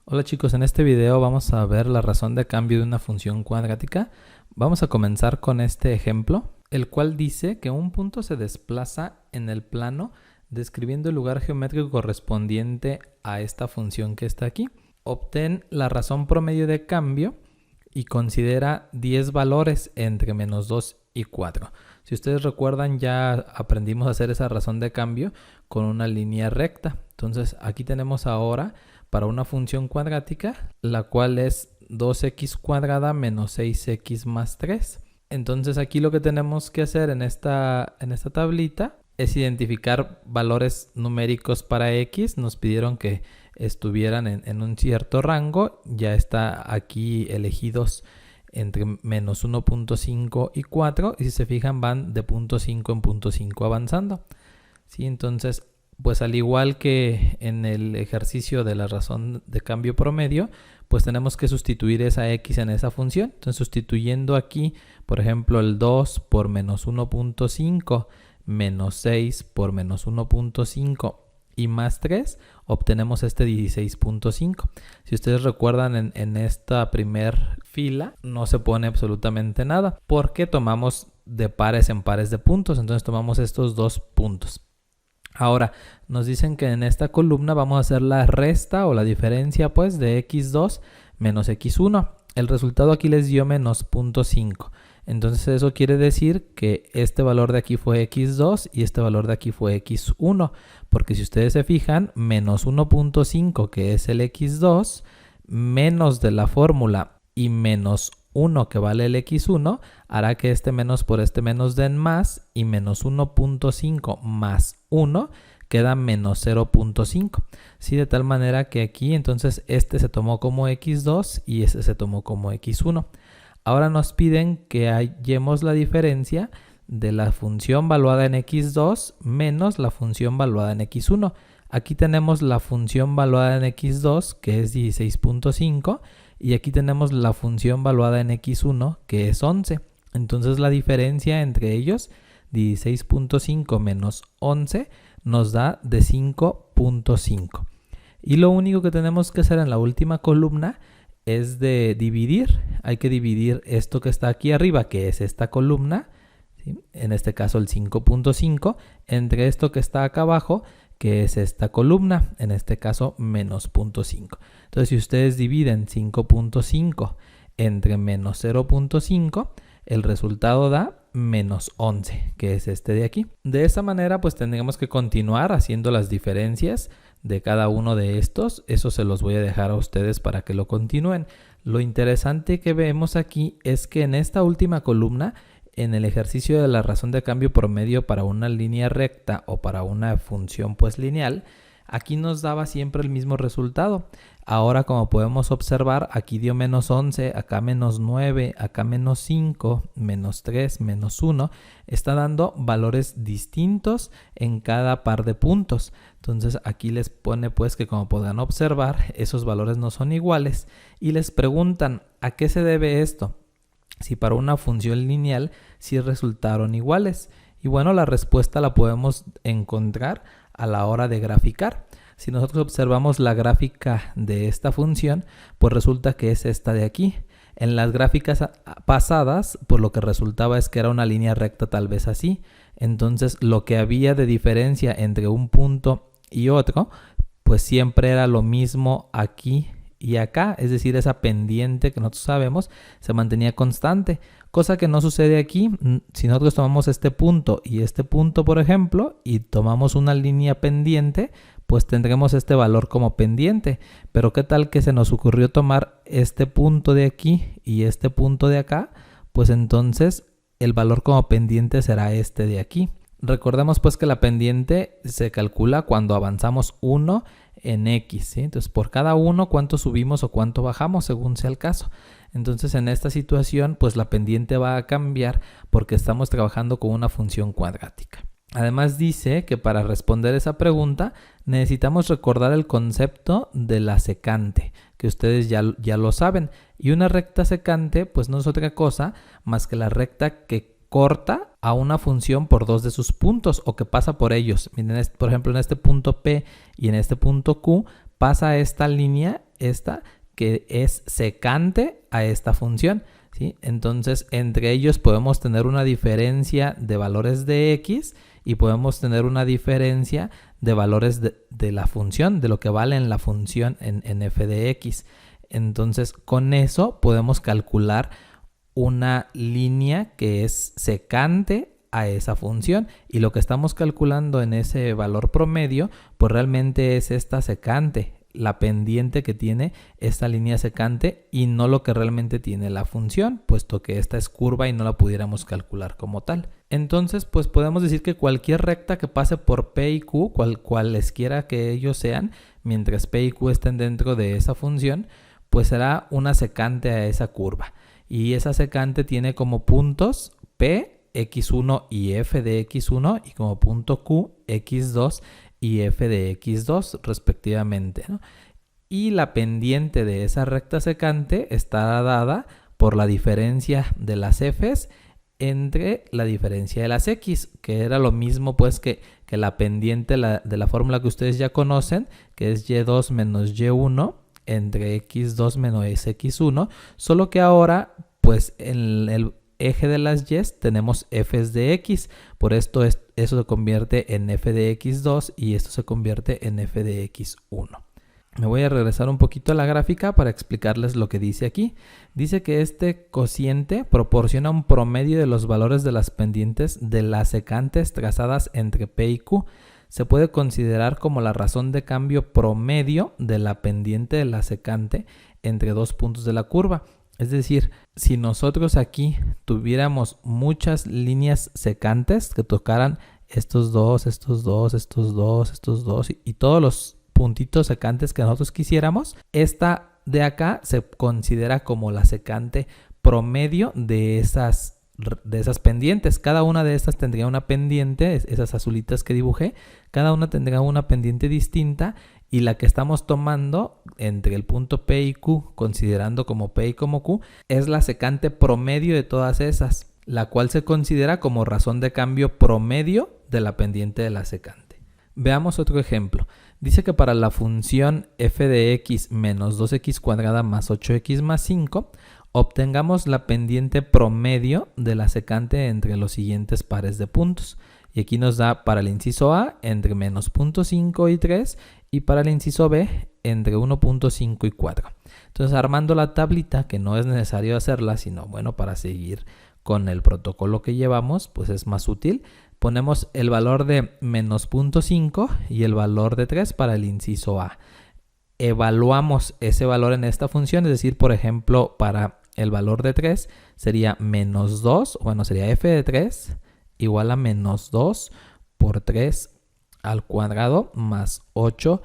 Hola chicos, en este video vamos a ver la razón de cambio de una función cuadrática. Vamos a comenzar con este ejemplo, el cual dice que un punto se desplaza en el plano describiendo el lugar geométrico correspondiente a esta función que está aquí. Obtén la razón promedio de cambio y considera 10 valores entre -2 y 4. Si ustedes recuerdan, ya aprendimos a hacer esa razón de cambio con una línea recta. Entonces aquí tenemos ahora para una función cuadrática, la cual es 2x cuadrada menos 6x más 3. Entonces aquí lo que tenemos que hacer en esta tablita es identificar valores numéricos para x. Nos pidieron que estuvieran en un cierto rango. Ya está aquí elegidos entre menos 1.5 y 4. Y si se fijan, van de 0.5 en 0.5 avanzando. ¿Sí? Entonces, pues al igual que en el ejercicio de la razón de cambio promedio, pues tenemos que sustituir esa x en esa función. Entonces, sustituyendo aquí, por ejemplo, el 2 por menos 1.5, menos 6 por menos 1.5 y más 3, obtenemos este 16.5. Si ustedes recuerdan, en esta primer fila no se pone absolutamente nada porque tomamos de pares en pares de puntos. Entonces tomamos estos dos puntos. Ahora, nos dicen que en esta columna vamos a hacer la resta o la diferencia pues de x2 menos x1. El resultado aquí les dio menos 0.5. Entonces eso quiere decir que este valor de aquí fue x2 y este valor de aquí fue x1. Porque si ustedes se fijan, menos 1.5, que es el x2, menos de la fórmula y menos 1, que vale el x1, hará que este menos por este menos den más, y menos 1.5 más 1 queda menos 0.5. ¿Sí? De tal manera que aquí entonces este se tomó como x2 y este se tomó como x1. Ahora nos piden que hallemos la diferencia de la función valuada en x2 menos la función valuada en x1. Aquí tenemos la función valuada en x2, que es 16.5, y aquí tenemos la función valuada en x1, que es 11. Entonces la diferencia entre ellos, 16.5 menos 11, nos da de 5.5. Y lo único que tenemos que hacer en la última columna es de dividir. Hay que dividir esto que está aquí arriba, que es esta columna, ¿sí? En este caso el 5.5, entre esto que está acá abajo, que es esta columna, en este caso menos 0.5. Entonces, si ustedes dividen 5.5 entre menos 0.5, el resultado da menos 11, que es este de aquí. De esa manera, pues tendríamos que continuar haciendo las diferencias de cada uno de estos. Eso se los voy a dejar a ustedes para que lo continúen. Lo interesante que vemos aquí es que en esta última columna, en el ejercicio de la razón de cambio promedio para una línea recta o para una función pues lineal, aquí nos daba siempre el mismo resultado. Ahora, como podemos observar, aquí dio menos 11, acá menos 9, acá menos 5, menos 3, menos 1. Está dando valores distintos en cada par de puntos. Entonces aquí les pone pues que, como podrán observar, esos valores no son iguales. Y les preguntan, ¿a qué se debe esto? Si para una función lineal sí resultaron iguales. Y bueno, la respuesta la podemos encontrar a la hora de graficar. Si nosotros observamos la gráfica de esta función, pues resulta que es esta de aquí. En las gráficas pasadas, pues lo que resultaba es que era una línea recta tal vez así. Entonces lo que había de diferencia entre un punto y otro, pues siempre era lo mismo aquí y acá, es decir, esa pendiente que nosotros sabemos se mantenía constante, cosa que no sucede aquí. Si nosotros tomamos este punto y este punto, por ejemplo, y tomamos una línea pendiente, pues tendremos este valor como pendiente. Pero ¿qué tal que se nos ocurrió tomar este punto de aquí y este punto de acá? Pues entonces el valor como pendiente será este de aquí. Recordemos pues que la pendiente se calcula cuando avanzamos 1 en x, ¿sí? Entonces por cada uno, cuánto subimos o cuánto bajamos según sea el caso. Entonces en esta situación pues la pendiente va a cambiar porque estamos trabajando con una función cuadrática. Además dice que para responder esa pregunta necesitamos recordar el concepto de la secante, que ustedes ya lo saben. Y una recta secante pues no es otra cosa más que la recta que corta a una función por dos de sus puntos o que pasa por ellos. Miren, por ejemplo, en este punto P y en este punto Q pasa esta línea esta que es secante a esta función, ¿sí? Entonces, entre ellos podemos tener una diferencia de valores de x y podemos tener una diferencia de valores de la función, de lo que vale en la función en f de x. Entonces, con eso podemos calcular una línea que es secante a esa función, y lo que estamos calculando en ese valor promedio pues realmente es esta secante, la pendiente que tiene esta línea secante, y no lo que realmente tiene la función, puesto que esta es curva y no la pudiéramos calcular como tal. Entonces pues podemos decir que cualquier recta que pase por P y Q, cualesquiera que ellos sean, mientras P y Q estén dentro de esa función, pues será una secante a esa curva, y esa secante tiene como puntos P, x1 y f de x1, y como punto Q, x2 y f de x2 respectivamente, ¿no? Y la pendiente de esa recta secante está dada por la diferencia de las f's entre la diferencia de las x, que era lo mismo pues que la pendiente de la fórmula que ustedes ya conocen, que es y2 menos y1 entre x2 menos x1, solo que ahora pues en el eje de las y's tenemos f's de x, por esto eso se convierte en f de x2 y esto se convierte en f de x1. Me voy a regresar un poquito a la gráfica para explicarles lo que dice aquí. Dice que este cociente proporciona un promedio de los valores de las pendientes de las secantes trazadas entre P y Q. Se puede considerar como la razón de cambio promedio de la pendiente de la secante entre dos puntos de la curva. Es decir, si nosotros aquí tuviéramos muchas líneas secantes que tocaran estos dos y todos los puntitos secantes que nosotros quisiéramos, esta de acá se considera como la secante promedio de esas pendientes. Cada una de estas tendría una pendiente, esas azulitas que dibujé, cada una tendría una pendiente distinta, y la que estamos tomando entre el punto P y Q, considerando como P y como Q, es la secante promedio de todas esas, la cual se considera como razón de cambio promedio de la pendiente de la secante. Veamos otro ejemplo. Dice que para la función f de x menos 2x cuadrada más 8x más 5, obtengamos la pendiente promedio de la secante entre los siguientes pares de puntos. Y aquí nos da para el inciso A entre menos 0.5 y 3, y para el inciso B entre 1.5 y 4. Entonces, armando la tablita, que no es necesario hacerla, sino bueno, para seguir con el protocolo que llevamos, pues es más útil. Ponemos el valor de menos 0.5 y el valor de 3 para el inciso A. Evaluamos ese valor en esta función, es decir, por ejemplo, para el valor de 3 sería menos 2, bueno, sería f de 3 igual a menos 2 por 3 al cuadrado más 8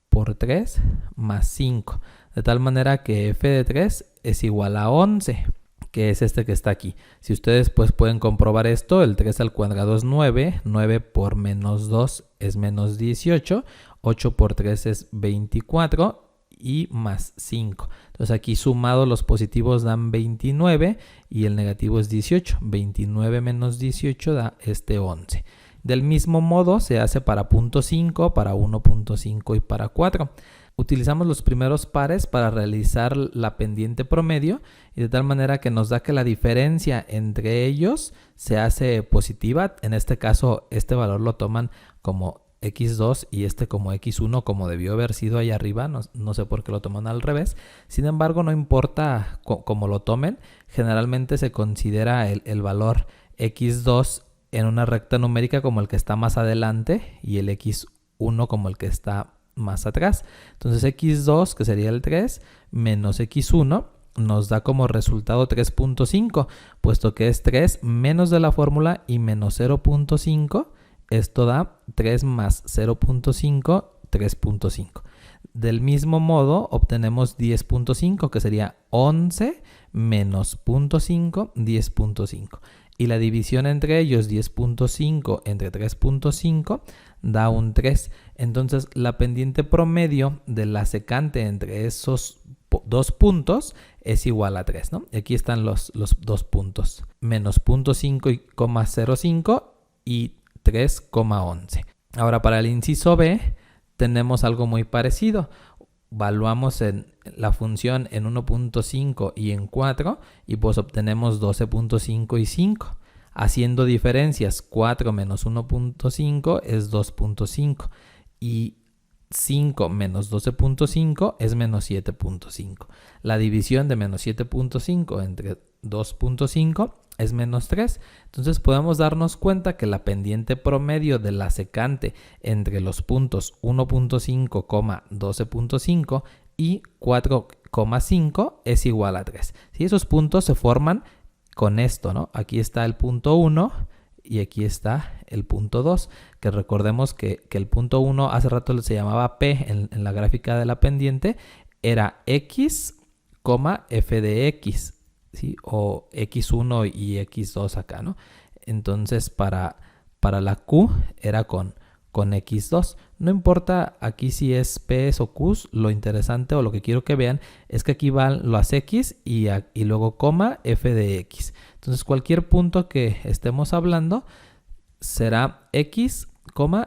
por 3 más 5. De tal manera que f de 3 es igual a 11, que es este que está aquí. Si ustedes pues pueden comprobar esto, el 3 al cuadrado es 9, 9 por menos 2 es menos 18, 8 por 3 es 24 y más 5. Entonces aquí sumados los positivos dan 29 y el negativo es 18. 29 menos 18 da este 11. Del mismo modo se hace para 0.5, para 1.5 y para 4. Utilizamos los primeros pares para realizar la pendiente promedio, y de tal manera que nos da que la diferencia entre ellos se hace positiva. En este caso este valor lo toman como x2 y este como x1, como debió haber sido ahí arriba, no sé por qué lo toman al revés. Sin embargo, no importa cómo lo tomen, generalmente se considera el valor x2 en una recta numérica como el que está más adelante y el x1 como el que está más atrás. Entonces x2, que sería el 3, menos x1 nos da como resultado 3.5, puesto que es 3 menos de la fórmula y menos 0.5. Esto da 3 más 0.5, 3.5. Del mismo modo obtenemos 10.5, que sería 11 menos 0.5, 10.5. Y la división entre ellos, 10.5 entre 3.5, da un 3. Entonces la pendiente promedio de la secante entre esos dos puntos es igual a 3, ¿no? Aquí están los dos puntos. Menos 0.5,05 y 3,11. Ahora para el inciso B tenemos algo muy parecido. evaluamos la función en 1.5 y en 4 y pues obtenemos 12.5 y 5. Haciendo diferencias, 4 menos 1.5 es 2.5 y 5 menos 12.5 es menos 7.5. La división de menos 7.5 entre 2.5 es menos 3. Entonces podemos darnos cuenta que la pendiente promedio de la secante entre los puntos 1.5, 12.5 y 4,5 es igual a 3. ¿Sí? Esos puntos se forman con esto, ¿no? Aquí está el punto 1 y aquí está el punto 2, que recordemos que el punto 1 hace rato se llamaba P en la gráfica de la pendiente, era X, f de X, ¿sí? O X1 y X2 acá, ¿no? Entonces para la Q era con X2. No importa aquí si es P o Q, lo interesante o lo que quiero que vean es que aquí van las X y luego coma f de X. Entonces cualquier punto que estemos hablando será X,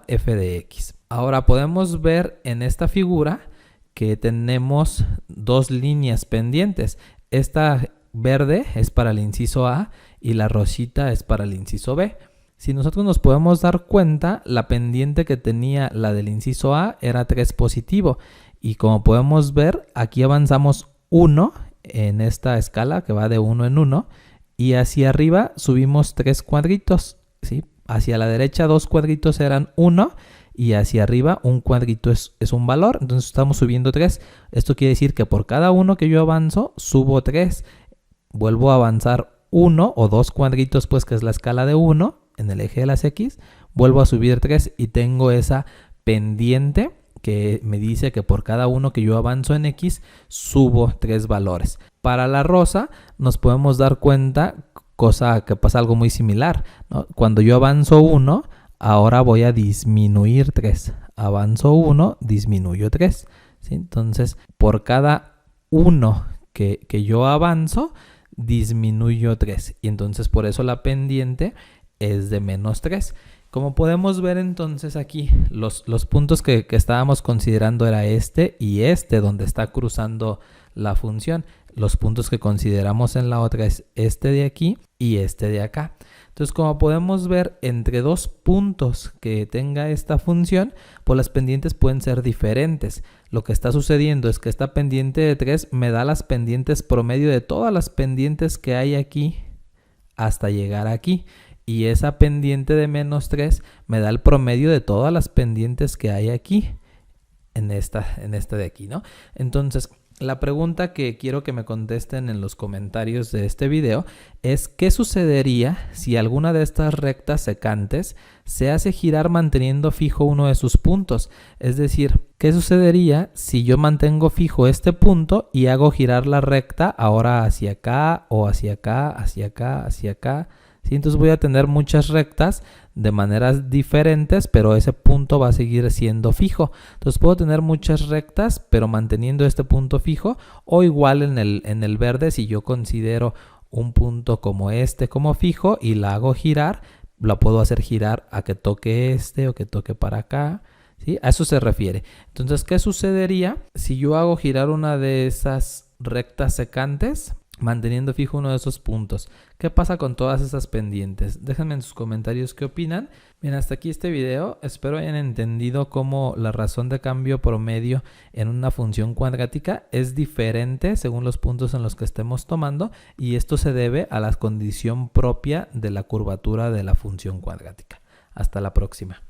f de X. Ahora podemos ver en esta figura que tenemos dos líneas pendientes. Esta verde es para el inciso A y la rosita es para el inciso B. Si nosotros nos podemos dar cuenta, la pendiente que tenía la del inciso A era 3 positivo. Y como podemos ver, aquí avanzamos 1 en esta escala que va de 1 en 1. Y hacia arriba subimos 3 cuadritos, ¿sí? Hacia la derecha 2 cuadritos eran 1 y hacia arriba un cuadrito es un valor. Entonces estamos subiendo 3. Esto quiere decir que por cada 1 que yo avanzo, subo 3. Vuelvo a avanzar 1 o 2 cuadritos, pues que es la escala de 1 en el eje de las X. Vuelvo a subir 3 y tengo esa pendiente que me dice que por cada 1 que yo avanzo en X, subo 3 valores. Para la rosa nos podemos dar cuenta, cosa que pasa algo muy similar, ¿no? Cuando yo avanzo 1, ahora voy a disminuir 3. Avanzo 1, disminuyo 3. ¿Sí? Entonces, por cada 1 que yo avanzo, disminuyo 3. Y entonces por eso la pendiente es de menos 3. Como podemos ver entonces aquí, los puntos que estábamos considerando era este y este donde está cruzando la función. Los puntos que consideramos en la otra es este de aquí y este de acá. Entonces, como podemos ver, entre dos puntos que tenga esta función, pues las pendientes pueden ser diferentes. Lo que está sucediendo es que esta pendiente de 3 me da las pendientes promedio de todas las pendientes que hay aquí hasta llegar aquí. Y esa pendiente de menos 3 me da el promedio de todas las pendientes que hay aquí, en esta de aquí, ¿no? Entonces, la pregunta que quiero que me contesten en los comentarios de este video es ¿qué sucedería si alguna de estas rectas secantes se hace girar manteniendo fijo uno de sus puntos? Es decir, ¿qué sucedería si yo mantengo fijo este punto y hago girar la recta ahora hacia acá o hacia acá, hacia acá, hacia acá? ¿Sí? Entonces voy a tener muchas rectas de maneras diferentes, pero ese punto va a seguir siendo fijo. Entonces puedo tener muchas rectas, pero manteniendo este punto fijo, o igual en el verde, si yo considero un punto como este como fijo y la hago girar, la puedo hacer girar a que toque este o que toque para acá. ¿Sí? A eso se refiere. Entonces, ¿qué sucedería si yo hago girar una de esas rectas secantes manteniendo fijo uno de esos puntos? ¿Qué pasa con todas esas pendientes? Déjenme en sus comentarios qué opinan. Bien, hasta aquí este video. Espero hayan entendido cómo la razón de cambio promedio en una función cuadrática es diferente según los puntos en los que estemos tomando, y esto se debe a la condición propia de la curvatura de la función cuadrática. Hasta la próxima.